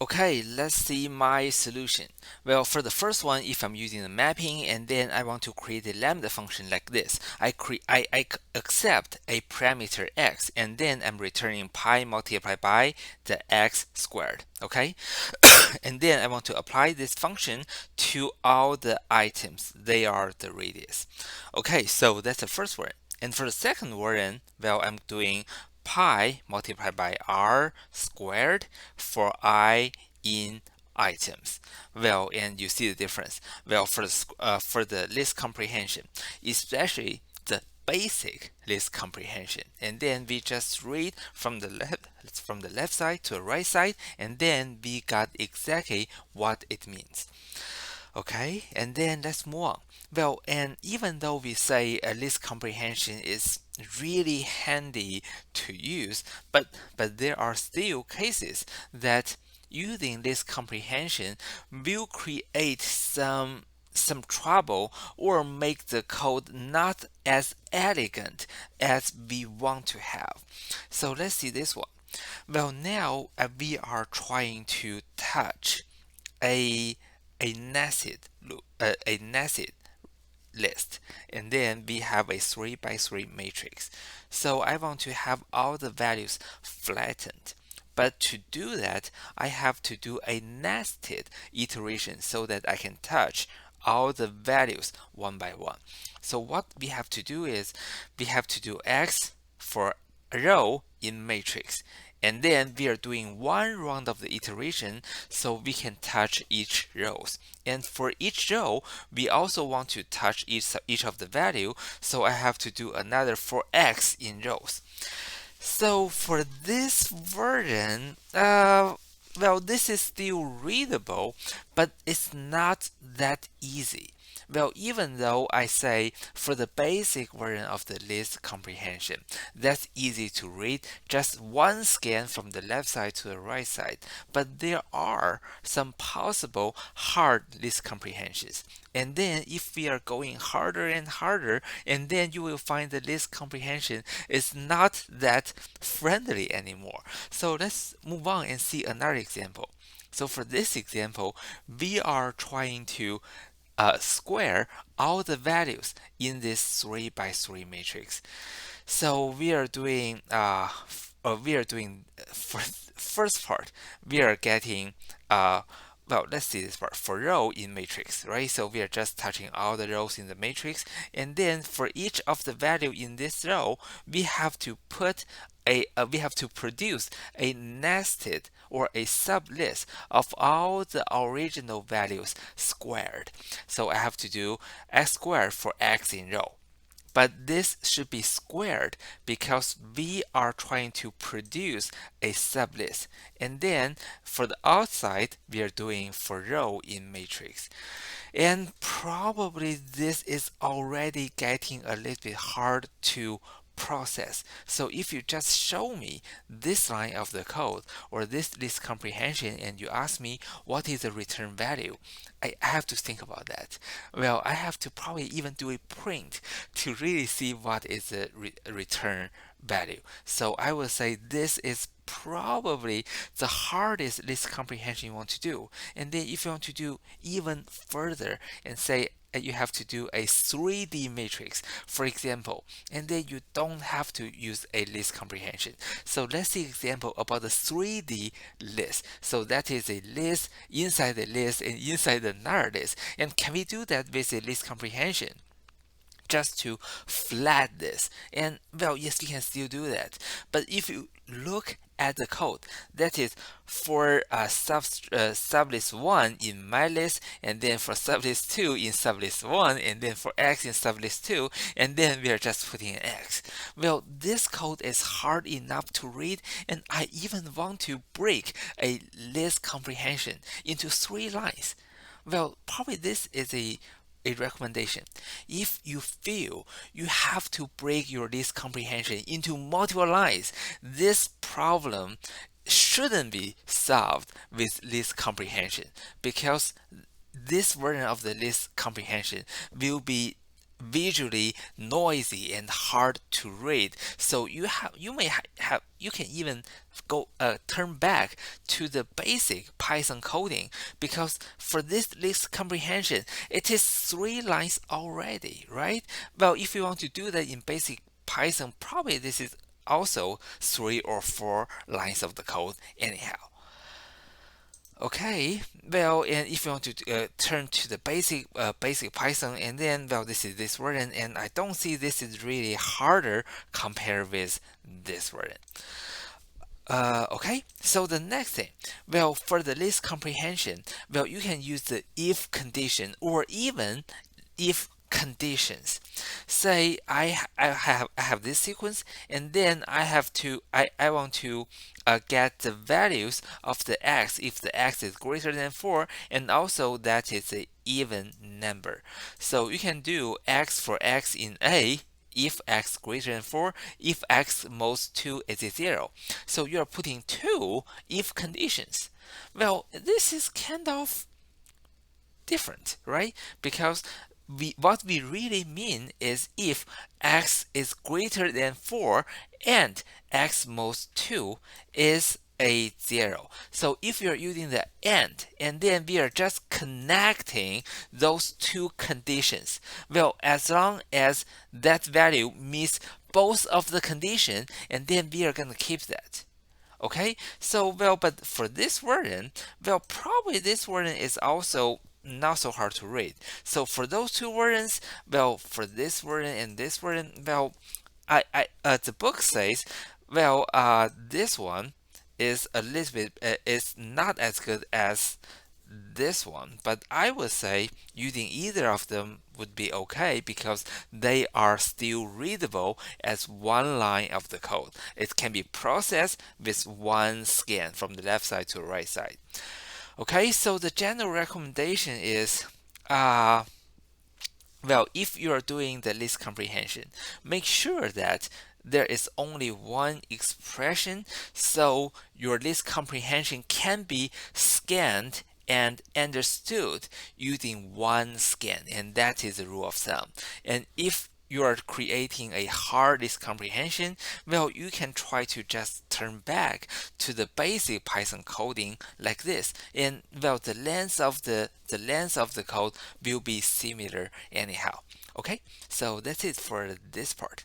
Okay, let's see my solution. Well, for the first one, if I'm using the mapping and then I want to create a lambda function like this, I accept a parameter x and then I'm returning pi multiplied by the x squared. Okay, and then I want to apply this function to all the items. They are the radius. Okay, so that's the first one. And for the second one, well, I'm doing pi multiplied by r squared for I in items. Well, and you see the difference. Well, for the list comprehension, especially the basic list comprehension, and then we just read from the left side to the right side, and then we got exactly what it means. Okay, and then let's move on. Well, and even though we say a list comprehension is really handy to use, but there are still cases that using this comprehension will create some trouble or make the code not as elegant as we want to have. So let's see this one. Well, now we are trying to touch a a nested list, and then we have a 3 by 3 matrix. So I want to have all the values flattened. But to do that, I have to do a nested iteration so that I can touch all the values one by one. So what we have to do is we have to do x for a row in matrix, and then we are doing one round of the iteration so we can touch each rows. And for each row, we also want to touch each of the value, so I have to do another for x in rows. So for this version, well, this is still readable, but it's not that easy. Well, even though I say for the basic version of the list comprehension, that's easy to read, just one scan from the left side to the right side. But there are some possible hard list comprehensions. And then if we are going harder and harder, and then you will find the list comprehension is not that friendly anymore. So let's move on and see another example. So for this example, we are trying to square all the values in this 3 by 3 matrix. So we are doing for first part, we are getting well, let's see this part for row in matrix, right? So we are just touching all the rows in the matrix, and then for each of the value in this row, we have to we have to produce a nested or a sublist of all the original values squared. So I have to do x squared for x in row. But this should be squared because we are trying to produce a sublist. And then for the outside, we are doing for row in matrix. And probably this is already getting a little bit hard to process. So if you just show me this line of the code or this list comprehension and you ask me what is the return value, I have to think about that. Well, I have to probably even do a print to really see what is the return value. So I will say this is probably the hardest list comprehension you want to do. And then if you want to do even further and say you have to do a 3D matrix, for example, and then you don't have to use a list comprehension. So let's see example about the 3D list. So that is a list inside the list and inside another list. And can we do that with a list comprehension? Just to flat this. And well, yes, we can still do that. But if you look at the code, that is for sublist 1 in my list, and then for sublist 2 in sublist 1, and then for x in sublist 2, and then we are just putting an x. Well, this code is hard enough to read, and I even want to break a list comprehension into 3 lines. Well, probably this is a recommendation. If you feel you have to break your list comprehension into multiple lines, this problem shouldn't be solved with list comprehension because this version of the list comprehension will be visually noisy and hard to read. So you may have you can even go turn back to the basic Python coding, because for this list comprehension it is 3 lines already, right? Well, if you want to do that in basic Python, probably this is also 3 or 4 lines of the code anyhow. Okay, well, and if you want to turn to the basic Python, and then, well, this is this version, and I don't see this is really harder compared with this version. Okay, so the next thing, well, for the list comprehension, well, you can use the if condition or even if conditions. Say I have this sequence, and then I want to get the values of the x if the x is greater than 4, and also that is an even number. So you can do x for x in A if x greater than 4, if x most 2 is 0. So you are putting 2 if conditions. Well, this is kind of different, right? Because what we really mean is if x is greater than 4 and x most 2 is a 0. So if you're using the and then we are just connecting those two conditions. Well, as long as that value meets both of the condition, and then we are going to keep that. Okay, so, well, but for this version, well, probably this version is also not so hard to read. So for those two versions, well, for this version and this version, well, the book says, well, this one is a little bit is not as good as this one, but I would say using either of them would be okay, because they are still readable as 1 line of the code. It can be processed with one scan from the left side to the right side. Okay, so the general recommendation is well, if you are doing the list comprehension, make sure that there is only one expression, so your list comprehension can be scanned and understood using one scan, and that is the rule of thumb. And if you are creating a hard list comprehension, well, you can try to just turn back to the basic Python coding like this, and, well, the length of the code will be similar anyhow. Okay, so that's it for this part.